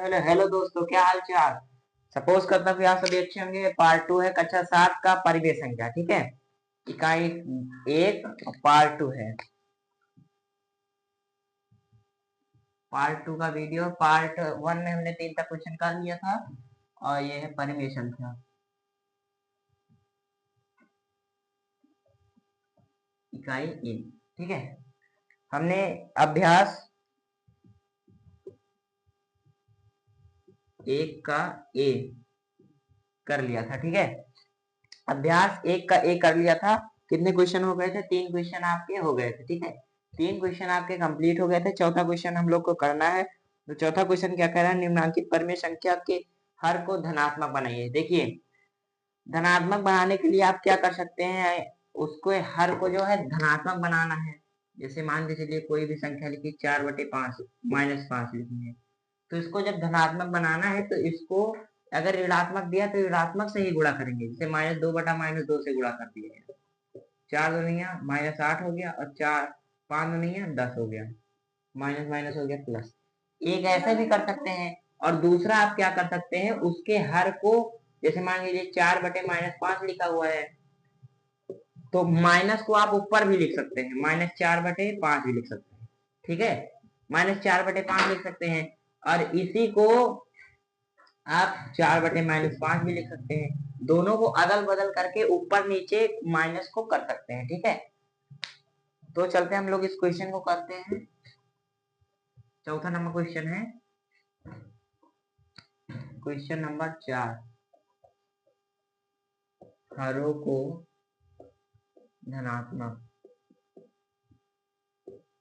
Hello hello दोस्तों, क्या हाल चाल। सपोज करता हूँ आप सभी अच्छे होंगे। पार्ट 2 है कक्षा 7 का परिवेश संख्या। ठीक है, इकाई 1 पार्ट 2 है। पार्ट 2 का वीडियो पार्ट 1 में हमने 3 तक क्वेश्चन कर लिया था और ये है परिवेश संख्या इकाई 1। ठीक है, हमने अभ्यास 1 का ए कर लिया था। ठीक है, अभ्यास 1 का ए कर लिया था। कितने क्वेश्चन हो गए थे? 3 क्वेश्चन आपके हो गए थे। ठीक है, 3 क्वेश्चन आपके कंप्लीट हो गए थे। चौथा क्वेश्चन हम लोग को करना है। तो चौथा क्वेश्चन क्या कह रहा है? निम्नलिखित परिमेय संख्या के हर को धनात्मक बनाइए। देखिए, धनात्मक बनाने के लिए आप क्या कर सकते हैं, उसको हर को जो है धनात्मक बनाना है। जैसे मान के चलिए कोई भी संख्या लिखी 4/5 -5 लिखनी है, तो इसको जब धनात्मक बनाना है तो इसको अगर ऋणात्मक दिया तो ऋणात्मक से ही गुणा करेंगे। जैसे -2/-2 से गुणा कर दिया, 4 दूनिया -8 हो गया और 5 दूनिया 10 हो गया, माइनस माइनस हो गया प्लस। एक ऐसे भी कर सकते हैं और दूसरा आप क्या कर सकते हैं, उसके हर को जैसे मान लीजिए 4/-5 लिखा हुआ है तो माइनस को आप ऊपर भी लिख सकते हैं, -4/5 भी लिख सकते हैं। ठीक है, -4/5 लिख सकते हैं और इसी को आप 4/-5 भी लिख सकते हैं। दोनों को अदल बदल करके ऊपर नीचे माइनस को कर सकते हैं। ठीक है, तो चलते हम लोग इस क्वेश्चन को करते हैं। चौथा नंबर क्वेश्चन है क्वेश्चन नंबर 4, हरों को धनात्मक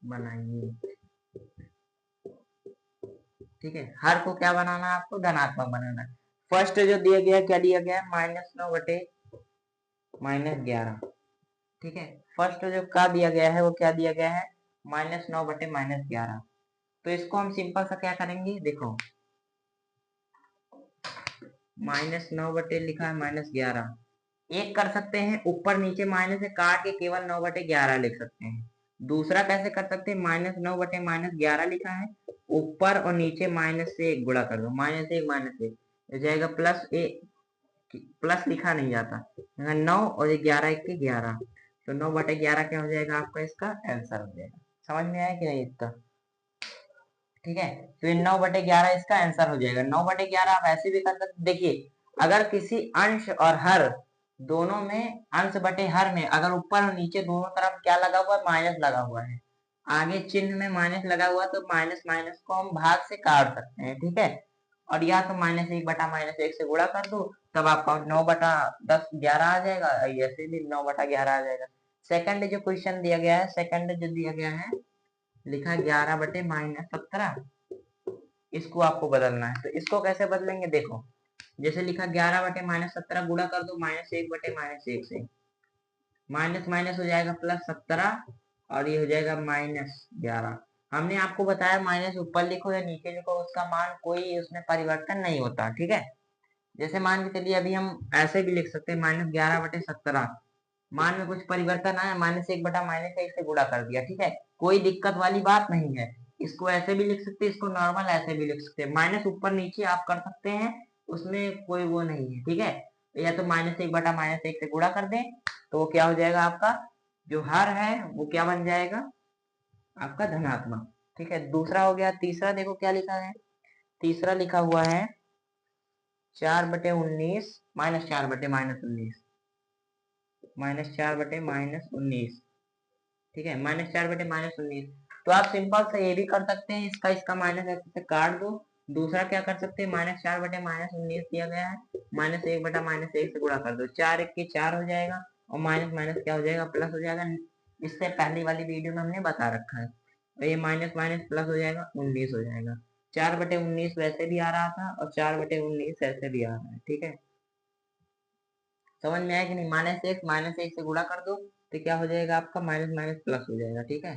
बनाइए। ठीक है, हर को क्या बनाना है? आपको धनात्मक बनाना है। फर्स्ट जो दिया गया क्या दिया गया है? -9/-11। ठीक है, फर्स्ट जो का दिया गया है वो क्या दिया गया है? -9/-11। तो इसको हम सिंपल सा क्या करेंगे, देखो -9 लिखा है -11, एक कर सकते हैं ऊपर नीचे माइनस से काट के केवल 9/11 लिख सकते हैं। दूसरा कैसे कर सकते हैं? -9/-11 लिखा है, ऊपर और नीचे माइनस से एक गुणा कर दो, -1 हो जाएगा प्लस लिखा नहीं जाता, 9 और 11 1 के 11, तो 9/11 क्या हो जाएगा आपका? इसका आंसर हो जाएगा। समझ में आया कि नहीं इसका? ठीक है, तो ये 9/11 इसका आंसर हो जाएगा। 9/11 आप ऐसे भी कर सकते। देखिए, अगर किसी अंश और हर दोनों में, अंश बटे हर में अगर ऊपर और नीचे दोनों तरफ क्या लगा हुआ है? माइनस लगा हुआ है, आगे चिन्ह में माइनस लगा हुआ, तो माइनस माइनस को हम भाग से काट सकते हैं। ठीक है, और या तो -1/-1 से गुणा कर दो, तब आपका 9/10 11 आ जाएगा, ऐसे भी 9/11 आ जाएगा। सेकंड जो क्वेश्चन दिया गया है, सेकंड जो दिया गया है लिखा 11/-17, इसको आपको बदलना है। तो इसको कैसे बदलेंगे? देखो, जैसे लिखा 11/-17 गुणा कर दो -1/-1 से, माइनस माइनस हो जाएगा +17 और ये हो जाएगा -11। हमने आपको बताया माइनस ऊपर लिखो या नीचे लिखो, उसका मान कोई उसमें परिवर्तन नहीं होता। ठीक है, जैसे मान के चलिए अभी हम ऐसे भी लिख सकते हैं -11/17, मान में कुछ परिवर्तन आया, -1/-1 से गुणा कर दिया। ठीक है, कोई दिक्कत वाली बात नहीं है। इसको ऐसे भी लिख सकते हैं, इसको नॉर्मल ऐसे भी लिख सकते हैं, माइनस ऊपर नीचे आप कर सकते हैं, उसमें कोई वो नहीं है। ठीक है, तो या तो -1/-1 से गुणा कर दें तो वो क्या हो जाएगा? आपका जो हर है वो क्या बन जाएगा? आपका धनात्मक। ठीक है, दूसरा हो गया। तीसरा देखो क्या लिखा है, तीसरा लिखा हुआ है 4/19 -4/-19, -4/-19। ठीक है, -4/-19। तो आप सिंपल से ये भी कर सकते हैं, इसका इसका माइनस ऐसे से काट दो। दूसरा क्या कर सकते हैं, -4/-19 दिया गया है, -1/-1 से गुणा कर दो, 4 1 के 4 हो जाएगा और माइनस माइनस क्या हो जाएगा? प्लस हो जाएगा। इससे पहली वाली वीडियो में हमने बता रखा है। तो ये माइनस माइनस प्लस हो जाएगा, 19 हो जाएगा। 4/19 वैसे भी आ रहा था और 4/19 ऐसे भी आ रहा है। ठीक है, समझ में आया कि नहीं? -1 से गुणा कर दो तो क्या हो जाएगा? आपका माइनस माइनस प्लस हो जाएगा। ठीक है,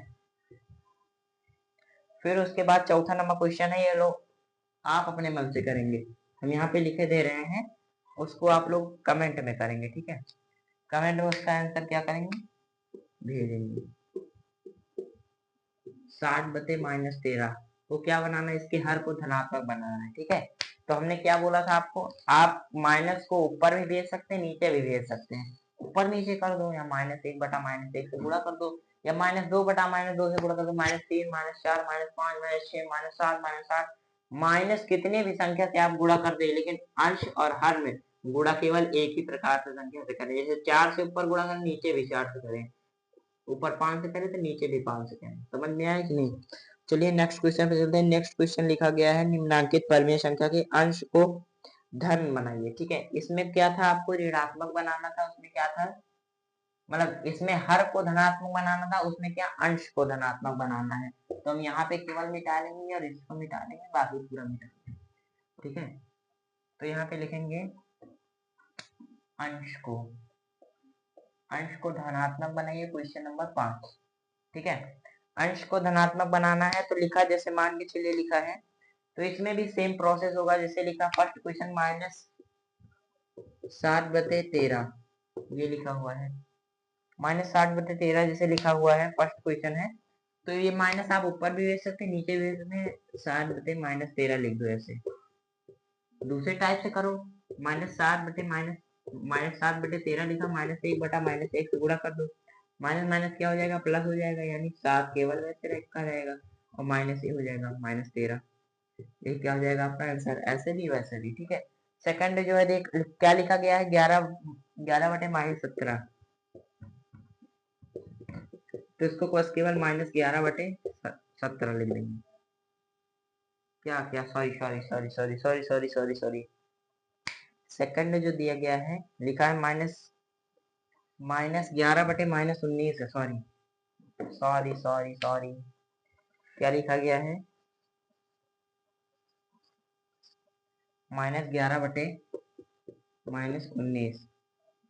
फिर उसके बाद चौथा नंबर क्वेश्चन है, ये लोग आप अपने मन से करेंगे, हम यहाँ पे लिखे दे रहे हैं, उसको आप लोग कमेंट में करेंगे। ठीक है, कमेंट में उसका आंसर क्या करेंगे? भेजेंगे। 60/-13 को क्या बनाना है, इसके हर को धनात्मक बनाना है। ठीक है, तो हमने क्या बोला था आपको, आप माइनस को ऊपर भी भेज सकते हैं, नीचे भी भेज सकते हैं। ऊपर नीचे कर दो, या -1/-1 से गुणा कर दो, या -2/-2 से गुणा कर दो, -3, -4, -5, -6, -7, -8, माइनस कितने भी संख्या से आप गुणा कर दे, लेकिन अंश और हर में गुणा केवल एक ही प्रकार से संख्या से करें। जैसे 4 से ऊपर गुणा करें, नीचे भी 4 से करें, ऊपर 5 से करें तो नीचे भी 5 से करें। समझ में आया कि नहीं? चलिए नेक्स्ट क्वेश्चन पे चलते हैं। नेक्स्ट क्वेश्चन लिखा गया है, निम्नांकित परिमेय संख्या के अंश को धन बनाइए। ठीक है, इसमें क्या था, आपको ऋणात्मक बनाना था। उसमें क्या था, मतलब इसमें हर को धनात्मक बनाना था, उसमें क्या अंश को धनात्मक बनाना है। तो हम यहाँ पे केवल मिटा लेंगे और इसको मिटा लेंगे, बाकी पूरा मिटा लेंगे। ठीक है, तो यहाँ पे लिखेंगे अंश को धनात्मक बनाइए, क्वेश्चन नंबर 5। ठीक है, अंश को धनात्मक बनाना है तो लिखा, जैसे मान के चलिए लिखा है, तो इसमें भी सेम प्रोसेस होगा। जैसे लिखा फर्स्ट क्वेश्चन -7/13, ये लिखा हुआ है -7/13, जैसे लिखा हुआ है फर्स्ट क्वेश्चन है। तो ये माइनस आप ऊपर भी भेज सकते हैं, नीचे भी भेज सकते हैं, 7/-13 लिख दो। ऐसे दूसरे टाइप से करो, -7/-13 लिखा, -1/-1 से गुणा कर दो, माइनस माइनस क्या हो जाएगा, प्लस हो जाएगा, यानी 7 केवल वैसे रखा रहेगा और माइनस ये हो जाएगा -13। ये क्या हो जाएगा आपका आंसर, ऐसे भी वैसे भी। ठीक है, सेकंड जो है देख क्या लिखा गया है, 11/-17, तो इसको बस केवल -11/17 लिख देंगे। क्या क्या, सॉरी। सेकंड जो दिया गया है, लिखा है -11/-19 है, सॉरी, क्या लिखा गया है, -11/-19।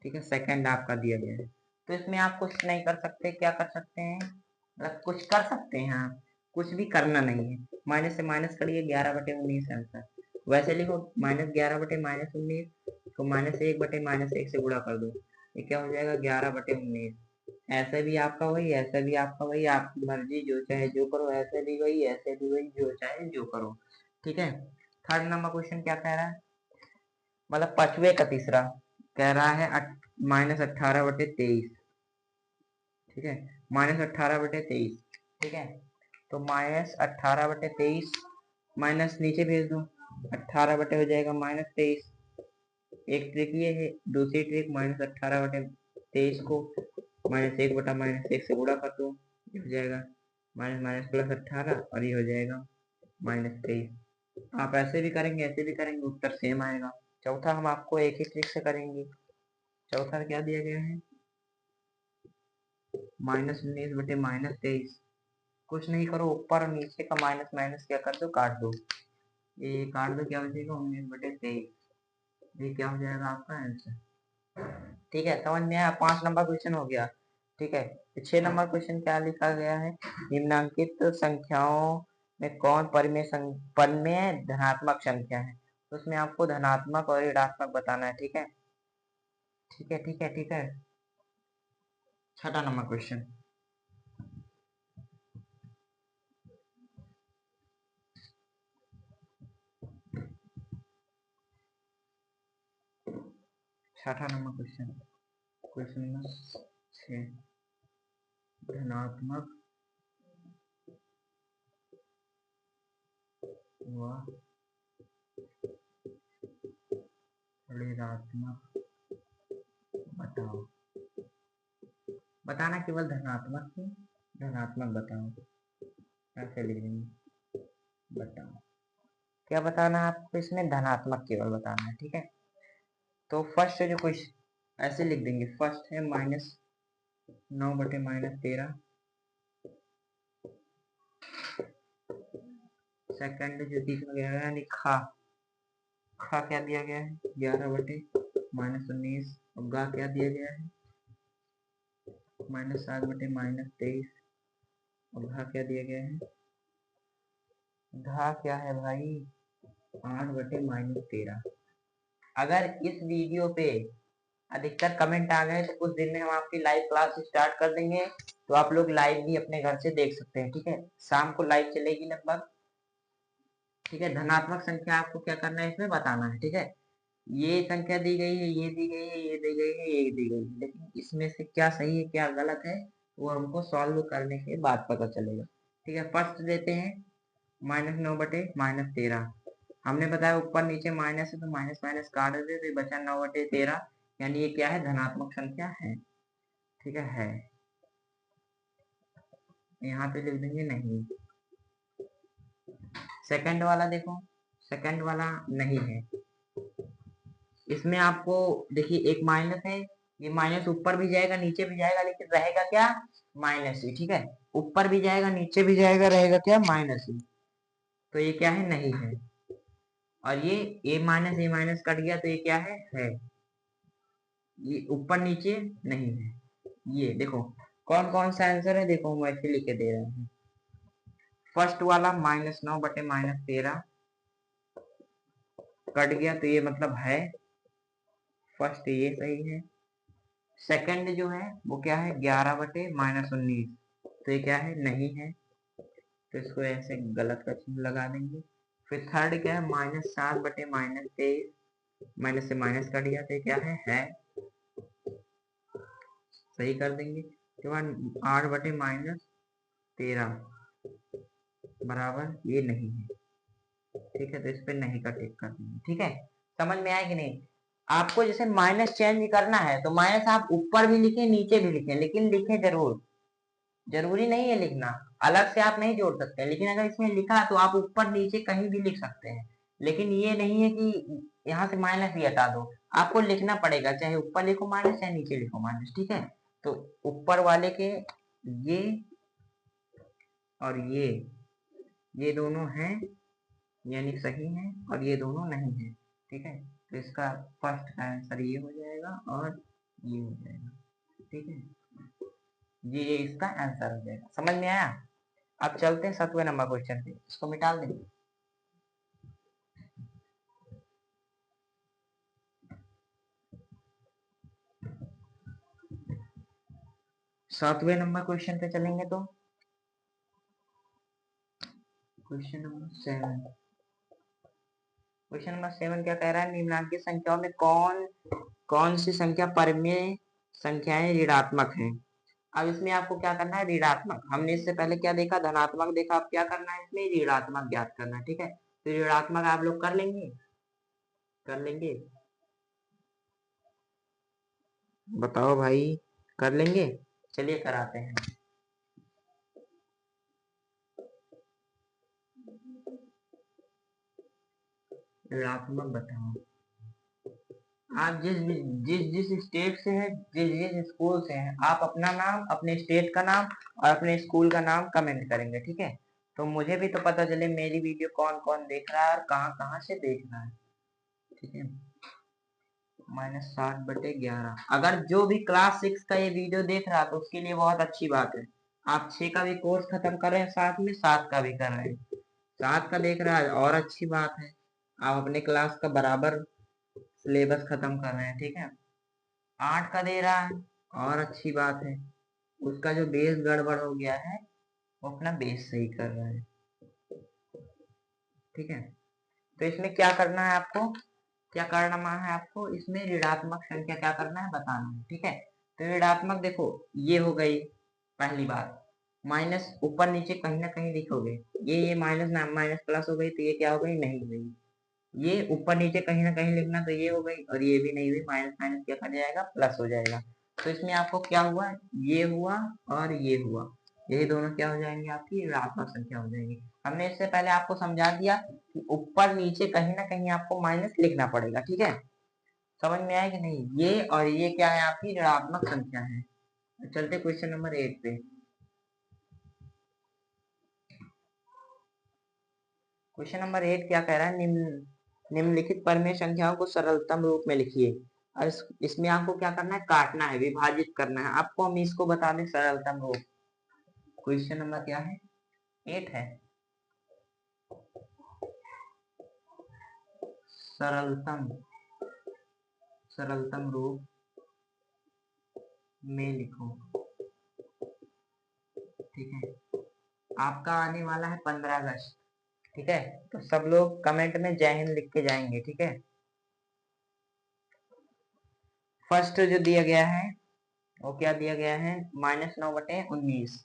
ठीक है, सेकंड आपका दिया गया है। तो इसमें आप कुछ नहीं कर सकते, क्या कर सकते हैं, मतलब कुछ कर सकते हैं आप, कुछ भी करना नहीं है। माइनस से माइनस करिए, 11/19 आंसर। वैसे लिखो -11/-19 को -1/-1 से गुणा कर दो, ये क्या हो जाएगा, 11/19। ऐसे भी आपका वही, ऐसे भी आपका वही, आपकी मर्जी, जो चाहे जो करो, ऐसे भी वही, ऐसे भी वही, जो चाहे जो करो। ठीक है, थर्ड नंबर क्वेश्चन क्या कह रहा है, मतलब पांचवे का तीसरा कह रहा है -18/23। ठीक है, -18/23। ठीक है, तो -18/23, माइनस नीचे भेज दो, 18 हो जाएगा -23। एक ट्रिक ये है, दूसरी ट्रिक -18/23 को -1/-1 से गुणा कर दो, ये हो जाएगा माइनस माइनस प्लस 18 और ये हो जाएगा -23। आप ऐसे भी करेंगे, ऐसे भी करेंगे, उत्तर सेम आएगा। चौथा हम आपको एक ही ट्रिक से करेंगे। चौथा क्या दिया गया है, -19/-23। कुछ नहीं करो, ऊपर और नीचे का माइनस माइनस क्या कर दो, काट दो, ये काट दो, क्या हो जाएगा 19/23। ये क्या हो जाएगा आपका आंसर। ठीक है, समझ में आया, 5 नंबर क्वेश्चन हो गया। ठीक है, 6 नंबर क्वेश्चन क्या लिखा गया है, निम्नांकित संख्याओं में कौन परिमेय धनात्मक संख्या है। तो उसमें आपको धनात्मक और ऋणात्मक बताना है। ठीक है, ठीक है। छठा नंबर क्वेश्चन, छठा नंबर क्वेश्चन नंबर 6, धनात्मक व ऋणात्मक बताओ। बताना केवल धनात्मक ही, धनात्मक बताओ, ऐसे लिख देंगे, बताओ क्या बताना है आपको, इसमें धनात्मक केवल बताना है। ठीक है, तो फर्स्ट जो क्वेश्चन ऐसे लिख देंगे, फर्स्ट है -9/-13। सेकंड जो दिया गया है, यानी खा क्या दिया गया है, 11/-19, और गा क्या दिया गया है, -7/-23, और घा क्या दिया गया है, घा क्या है भाई, 8/-13। अगर इस वीडियो पे अधिकतर कमेंट आ गए तो कुछ दिन में हम आपकी लाइव क्लास स्टार्ट कर देंगे, तो आप लोग लाइव भी अपने घर से देख सकते हैं। ठीक है, शाम को लाइव चलेगी लगभग ठीक है, धनात्मक संख्या आपको क्या करना है इसमें बताना है। ठीक है, ये संख्या दी गई है, ये दी गई है, ये दी गई है, ये दी गई है, लेकिन इसमें से क्या सही है क्या गलत है वो हमको सॉल्व करने के बाद पता चलेगा। ठीक है, फर्स्ट देते हैं -9/-13। हमने बताया ऊपर नीचे माइनस है तो माइनस माइनस काट देते तो ये बचा 9/13, यानी ये क्या है, धनात्मक संख्या है। ठीक है, यहाँ पे लिख देंगे नहीं। सेकंड वाला देखो, सेकंड वाला नहीं है। इसमें आपको देखिए एक माइनस है, ये माइनस ऊपर भी जाएगा नीचे भी जाएगा, लेकिन रहेगा क्या, माइनस ही। ठीक है, ऊपर भी जाएगा नीचे भी जाएगा, रहेगा क्या, माइनस ही। तो ये क्या है, नहीं है। और ये माइनस कट गया तो ये क्या है। ये ऊपर नीचे नहीं है। ये देखो कौन कौन सा आंसर है, देखो हम ऐसे लिख के दे रहे हैं। फर्स्ट वाला -9/-13 कट गया तो ये मतलब है, फर्स्ट ये सही है। सेकंड जो है वो क्या है, 11/-19, तो ये क्या है, नहीं है, तो इसको ऐसे गलत का चिन्ह लगा देंगे। फिर थर्ड क्या है, -7/-23, माइनस से माइनस कट गया तो ये क्या है, सही कर देंगे। उसके बाद 8/-13 बराबर ये नहीं है। ठीक है, तो इस पे नहीं का टिक कर देंगे। ठीक है, समझ में आया कि नहीं। आपको जैसे माइनस चेंज करना है तो माइनस आप ऊपर भी लिखें नीचे भी लिखें, लेकिन लिखें जरूर, जरूरी नहीं है लिखना, अलग से आप नहीं जोड़ सकते, लेकिन अगर इसमें लिखा तो आप ऊपर नीचे कहीं भी लिख सकते हैं। लेकिन ये नहीं है कि यहाँ से माइनस भी हटा दो, आपको लिखना पड़ेगा, चाहे ऊपर लिखो माइनस चाहे नीचे लिखो माइनस। ठीक है, तो ऊपर वाले के ये और ये दोनों हैं, यानी सही है, और ये दोनों नहीं है। ठीक है, तो इसका फर्स्ट का आंसर ये हो जाएगा और ये हो जाएगा। ठीक है, ये इसका आंसर हो जाएगा। समझ में आया। अब चलते हैं 7वें नंबर क्वेश्चन पे, इसको मिटा दें। सातवें नंबर क्वेश्चन पे चलेंगे तो क्वेश्चन नंबर 7, क्वेश्चन नंबर 7 क्या कह रहा है, निम्नलिखित संख्याओं में कौन कौन सी संख्या परमेय संख्याएं ऋणात्मक हैं। अब इसमें आपको क्या करना है, ऋणात्मक। हमने इससे पहले क्या देखा, धनात्मक देखा, अब क्या करना है, इसमें ऋणात्मक ज्ञात करना है। ठीक है, तो ऋणात्मक आप लोग कर लेंगे, कर लेंगे, बताओ भाई, कर लेंगे। चलिए कराते हैं। ऋणात्मक बताओ। आप जिस जिस जिस स्टेट से है, जिस जिस स्कूल से हैं, आप अपना नाम, अपने स्टेट का नाम और अपने स्कूल का नाम कमेंट करेंगे। ठीक है, तो मुझे भी तो पता चले मेरी वीडियो कौन कौन देख रहा है और कहाँ कहाँ से देख रहा है। ठीक है, -7/11। अगर जो भी क्लास 6 का ये वीडियो देख रहा है तो उसके लिए बहुत अच्छी बात है। आप 6 का भी कोर्स खत्म कर रहे हैं, साथ में 7 का भी कर रहे हैं, 7 का देख रहा है और अच्छी बात है। आप अपने क्लास का बराबर सिलेबस खत्म कर रहे हैं। ठीक है, 8 का दे रहा है और अच्छी बात है, उसका जो बेस गड़बड़ हो गया है वो अपना बेस सही कर रहा है। ठीक है, तो इसमें क्या करना है आपको, क्या करना है आपको, इसमें ऋणात्मक संख्या क्या करना है बताना है। ठीक है, तो ऋणात्मक देखो, ये हो गई पहली बात, माइनस ऊपर नीचे कहीं ना कहीं लिखोगे, ये माइनस ना माइनस प्लस हो गई तो ये क्या हो गई, नहीं हुई। ये ऊपर नीचे कहीं ना कहीं लिखना तो ये हो गई, और ये भी नहीं हुई, माइनस माइनस क्या कर जाएगा, प्लस हो जाएगा। तो इसमें आपको क्या हुआ, ये हुआ और ये हुआ, यही दोनों क्या हो जाएंगे, आपकी ऋणात्मक संख्या हो जाएंगी। हमने इससे पहले आपको समझा दिया कि ऊपर नीचे कहीं ना कहीं आपको माइनस लिखना पड़ेगा। ठीक है, समझ में आया कि नहीं। ये और ये क्या है, आपकी ऋणात्मक संख्या है। चलते क्वेश्चन नंबर 8 पे। क्वेश्चन नंबर 8 क्या कह रहा है, निम्नलिखित परमेय संख्याओं को सरलतम रूप में लिखिए। और इसमें आपको क्या करना है, काटना है, विभाजित करना है। आपको हम इसको बता दें सरलतम रूप। क्वेश्चन नंबर क्या है, 8 है। सरलतम सरलतम रूप में लिखो। ठीक है, आपका आने वाला है 15 अगस्त। ठीक है, तो सब लोग कमेंट में जय हिंद लिख के जाएंगे। ठीक है, फर्स्ट जो दिया गया है वो क्या दिया गया है, -9/19,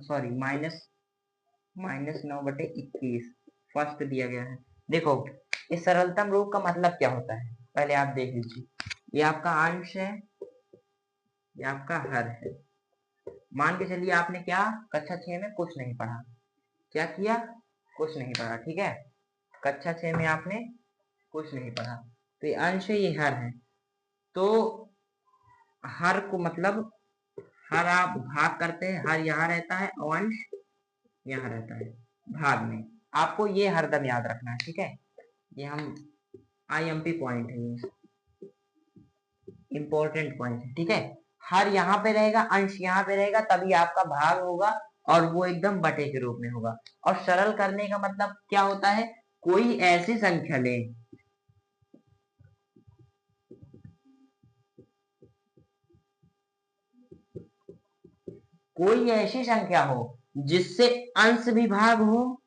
सॉरी -9/21 फर्स्ट दिया गया है। देखो इस सरलतम रूप का मतलब क्या होता है, पहले आप देख लीजिए। ये आपका अंश है, ये आपका हर है। मान के चलिए आपने क्या कक्षा 6 में कुछ नहीं पढ़ा, क्या किया, कुछ नहीं पढ़ा। ठीक है, कक्षा 6 में आपने कुछ नहीं पढ़ा, तो ये अंश है, ये हर है। तो हर को मतलब हर आप भाग करते हैं, हर यहाँ रहता है और अंश यहाँ रहता है भाग में। आपको ये हरदम याद रखना है। ठीक है, ये हम IMP पॉइंट है, ये इंपॉर्टेंट पॉइंट है। ठीक है, हर यहाँ पे रहेगा, अंश यहाँ पे रहेगा, तभी आपका भाग होगा और वो एकदम बटे के रूप में होगा। और सरल करने का मतलब क्या होता है, कोई ऐसी संख्या ले, कोई ऐसी संख्या हो जिससे अंश भी भाग हो,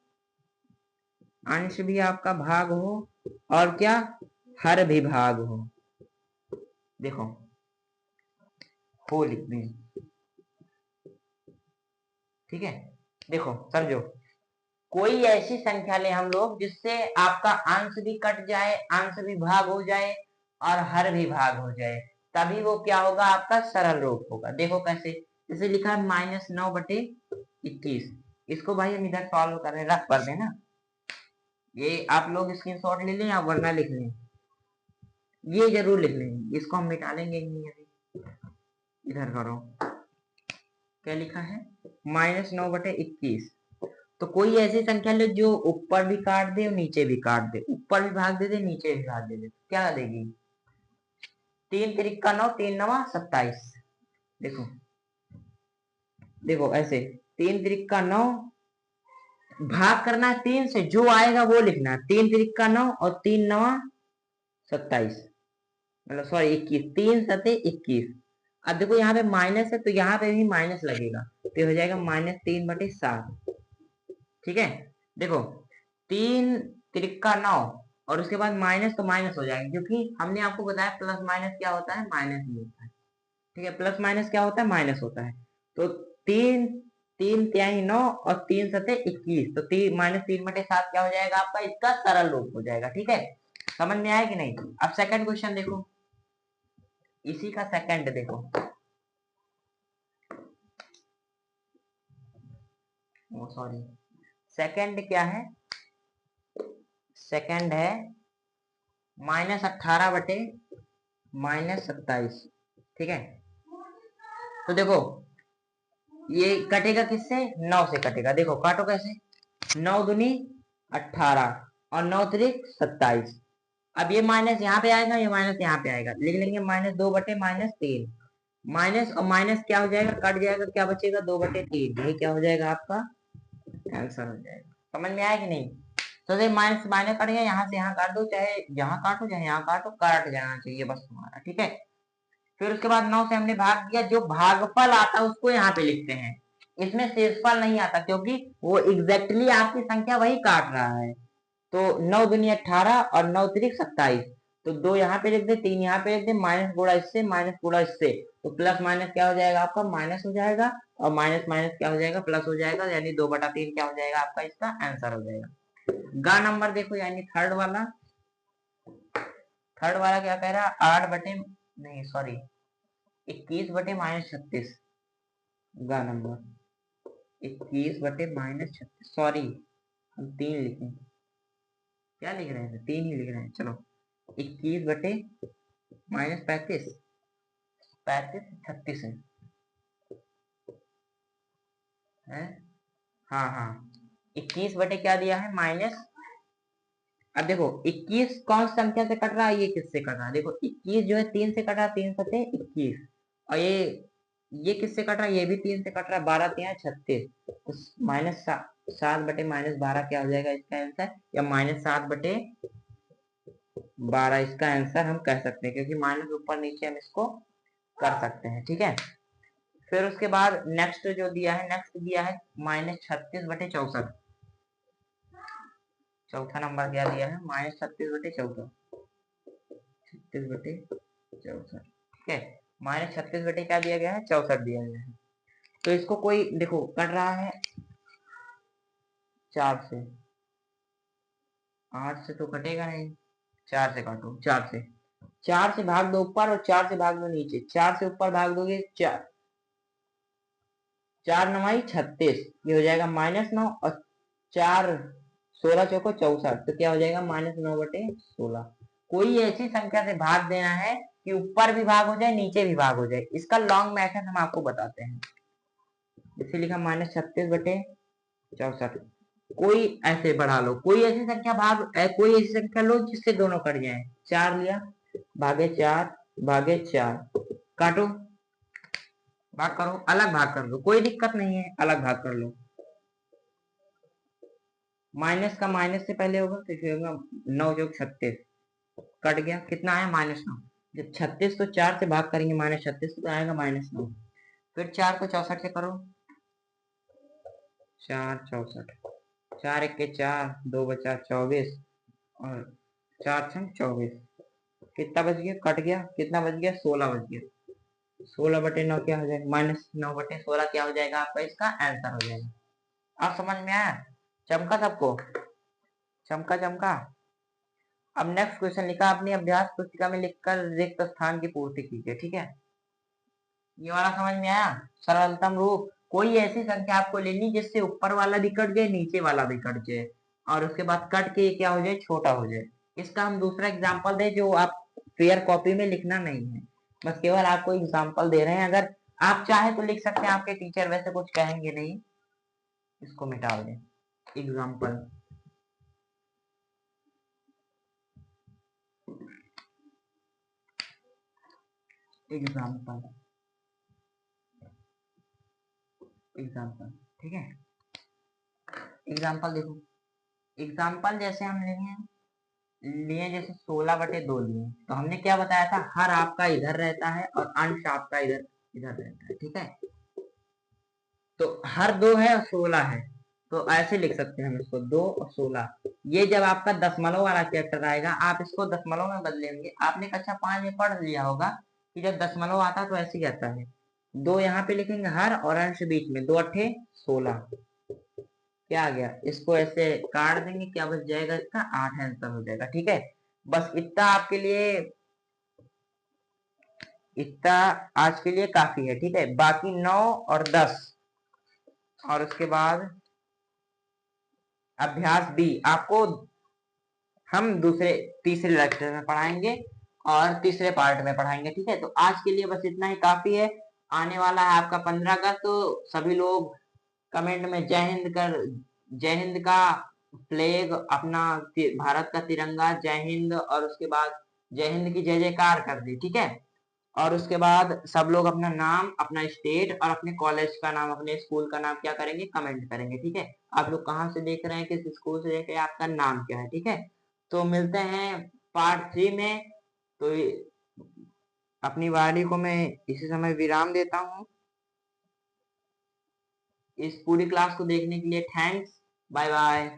अंश भी आपका भाग हो और क्या हर भी भाग हो। देखो हो लिख दें। ठीक है, देखो समझो, कोई ऐसी संख्या ले हम लोग जिससे आपका अंश भी कट जाए, अंश भी भाग हो जाए और हर भी भाग हो जाए, तभी वो क्या होगा, आपका सरल रूप होगा। देखो कैसे, जैसे लिखा है -9/21, इसको भाई हम इधर सॉल्व कर रहे हैं, रफ कर देना। ये आप लोग स्क्रीनशॉट ले लें या वरना लिख लें, ये जरूर लिख लें, इसको हम मिटा लेंगे नहीं अभी। इधर करो, क्या लिखा है, -9/21। तो कोई ऐसी संख्या ले जो ऊपर भी काट दे और नीचे भी काट दे, ऊपर भी भाग दे दे, नीचे भी भाग दे दे, क्या देगी, 3 तिरिका 9, 3 9 27। देखो देखो ऐसे, 3 तिरिका 9, भाग करना है 3 से, जो आएगा वो लिखना है, 3 तिरिका 9 और 3 9 27, मतलब सॉरी 21, 3 सते 21। अब देखो यहाँ पे माइनस है तो यहाँ पे भी माइनस लगेगा, तो हो जाएगा -3/7। ठीक है, देखो 3 तिरिका 9 और उसके बाद माइनस, तो माइनस हो जाएगा, क्योंकि हमने आपको बताया प्लस माइनस क्या होता है, माइनस ही होता है। ठीक है, प्लस माइनस क्या होता है, माइनस होता है। तो 3 3 तिहाई 9 और 3 सते 21, तो -3/7 क्या हो जाएगा आपका, इसका सरल रूप हो जाएगा। ठीक है, समझ में आया कि नहीं। अब सेकंड क्वेश्चन देखो, इसी का सेकंड देखो, ओ सॉरी, सेकंड क्या है, सेकंड है -18/-27। ठीक है, तो देखो ये कटेगा किससे, 9 से कटेगा। देखो काटो कैसे, 9 दूनी 18 और 9 त्रिक 27। अब ये माइनस यहाँ पे आएगा, ये माइनस यहाँ पे आएगा, लिख लेंगे -2/-3। माइनस और माइनस क्या हो जाएगा, कट जाएगा, क्या बचेगा, 2/3। यही क्या हो जाएगा आपका आंसर हो जाएगा। समझ में आया कि नहीं। तो माइनस माइनस कट गया, यहाँ से यहाँ काट दो, चाहे यहाँ काटो चाहे यहाँ काटो, काट जाना चाहिए बस तुम्हारा। ठीक है, फिर उसके बाद 9 से हमने भाग दिया, जो भागफल आता है उसको यहाँ पे लिखते हैं, इसमें शेषफल नहीं आता, क्योंकि वो एग्जैक्टली आपकी संख्या वही काट रहा है। तो 9 दूनी 18 और 9 त्रिक 27, तो 2 यहाँ पे लिख दे, 3 यहाँ पे लिख दे, माइनस गुणा इससे, माइनस गुणा इससे, तो प्लस माइनस क्या हो जाएगा आपका, माइनस हो जाएगा, और माइनस माइनस क्या हो जाएगा, प्लस हो जाएगा, यानी 2/3 क्या हो जाएगा आपका, इसका आंसर हो जाएगा। गा नंबर देखो, यानी थर्ड वाला, क्या कह रहा है, 8 बटे नहीं सॉरी 21/-36। गा नंबर 21/-36, सॉरी हम 3 लिखे, क्या लिख रहे हैं, 3 ही लिख रहे हैं। चलो 21/-35, 36 है, हाँ हाँ, 21 बटे क्या दिया है, माइनस। अब देखो 21 कौन सी संख्या से कट रहा है, ये किससे कट रहा है, देखो 21 जो है 3 से कट रहा है, 3 सते 21, और ये किससे कट रहा है, ये भी 3 से कट रहा है, 12 3 36, तो -7/-12 क्या हो जाएगा इसका आंसर, या -7/12 इसका आंसर हम कह सकते हैं, क्योंकि माइनस ऊपर नीचे हम इसको कर सकते हैं। ठीक है, फिर उसके बाद नेक्स्ट जो दिया है, नेक्स्ट दिया है -36/64। चौथा नंबर क्या दिया है, -36/64, 36/64, ठीक है। -36 क्या दिया गया है, 64 दिया गया है। तो इसको कोई देखो कट रहा है 4 से, 8 से तो कटेगा नहीं, 4 से काटो, 4 से भाग दो ऊपर और 4 से भाग दो नीचे। 4 से ऊपर भाग दोगे 4, 4 9 36, ये हो जाएगा -9, और 4 16 चौको 64, तो क्या हो जाएगा -9/16। कोई ऐसी संख्या से भाग देना है कि ऊपर भी भाग हो जाए नीचे भी भाग हो जाए, इसका लॉन्ग मेथड हम आपको बताते हैं। इसे लिखा -36/64। कोई ऐसे बढ़ा लो, कोई ऐसी संख्या कोई ऐसी संख्या लो जिससे दोनों कट जाए। 4 लिया, भागे 4, भागे 4, काटो, भाग करो, अलग भाग कर लो, कोई दिक्कत नहीं है, अलग भाग कर लो। माइनस का माइनस से पहले होगा तो फिर होगा 9 + 36, कट गया, कितना आया -9। जब 36 को 4 से भाग करेंगे -36 तो आएगा -9। फिर 4 को 64 से करो, 4 64, 4 1 के 4, 2 बचा 24, और 4 6 24, कितना बच गया, कट गया, कितना बच गया, 16 बच गया। 16/9 क्या हो जाएगा, -9/16 क्या हो जाएगा आपका, इसका आंसर हो जाएगा। आप समझ में आया, चमका सबको, चमका चमका। अब नेक्स्ट क्वेश्चन लिखा, अपनी अभ्यास पुस्तिका में लिखकर रिक्त स्थान की पूर्ति कीजिए, ठीक है। ये वाला समझ में आया, सरलतम रूप। कोई ऐसी संख्या आपको लेनी जिससे ऊपर वाला भी कट जाए नीचे वाला भी कट जाए, और उसके बाद कट के क्या हो जाए, छोटा हो जाए। इसका हम दूसरा एग्जाम्पल दे, जो आप फेयर कॉपी में लिखना नहीं है, बस केवल आपको एग्जाम्पल दे रहे हैं। अगर आप चाहे तो लिख सकते हैं, आपके टीचर वैसे कुछ कहेंगे नहीं, इसको मिटा दें। एग्जाम्पल, एग्जाम्पल, एग्जाम्पल, ठीक है। एग्जाम्पल देखो, एग्जाम्पल जैसे हम लिए जैसे 16/2 लिए, तो हमने क्या बताया था, हर आपका इधर रहता है और अंश आपका इधर इधर रहता है, ठीक है। तो हर 2 है और 16 है, तो ऐसे लिख सकते हैं हम इसको, 2 और 16। ये जब आपका दशमलव वाला चैप्टर आएगा, आप इसको दशमलव में बदलेंगे। आपने कक्षा 5 में पढ़ लिया होगा कि जब दशमलव आता है तो ऐसे ही आता है, 2 यहाँ पे लिखेंगे हर, और अंश बीच में, 2 8 16, क्या आ गया, इसको ऐसे काट देंगे, क्या बच जाएगा, इसका 8 आंसर हो जाएगा, ठीक है। बस इतना आपके लिए, इतना आज के लिए काफी है, ठीक है। बाकी 9 और 10 और उसके बाद अभ्यास बी आपको हम तीसरे लेक्चर में पढ़ाएंगे और तीसरे पार्ट में पढ़ाएंगे, ठीक है। तो आज के लिए बस इतना ही काफी है। आने वाला है आपका 15 अगस्त, तो सभी लोग कमेंट में जय हिंद का फ्लैग, अपना भारत का तिरंगा, जय हिंद, और उसके बाद जय हिंद की जय जयकार कर दी, ठीक है। और उसके बाद सब लोग अपना नाम, अपना स्टेट और अपने कॉलेज का नाम, अपने स्कूल का नाम क्या करेंगे, कमेंट करेंगे, ठीक है। आप लोग कहाँ से देख रहे हैं, किस स्कूल से देख रहे हैं, आपका नाम क्या है, ठीक है। तो मिलते हैं पार्ट 3 में। तो अपनी वाणी को मैं इसी समय विराम देता हूँ। इस पूरी क्लास को देखने के लिए थैंक्स, बाय बाय।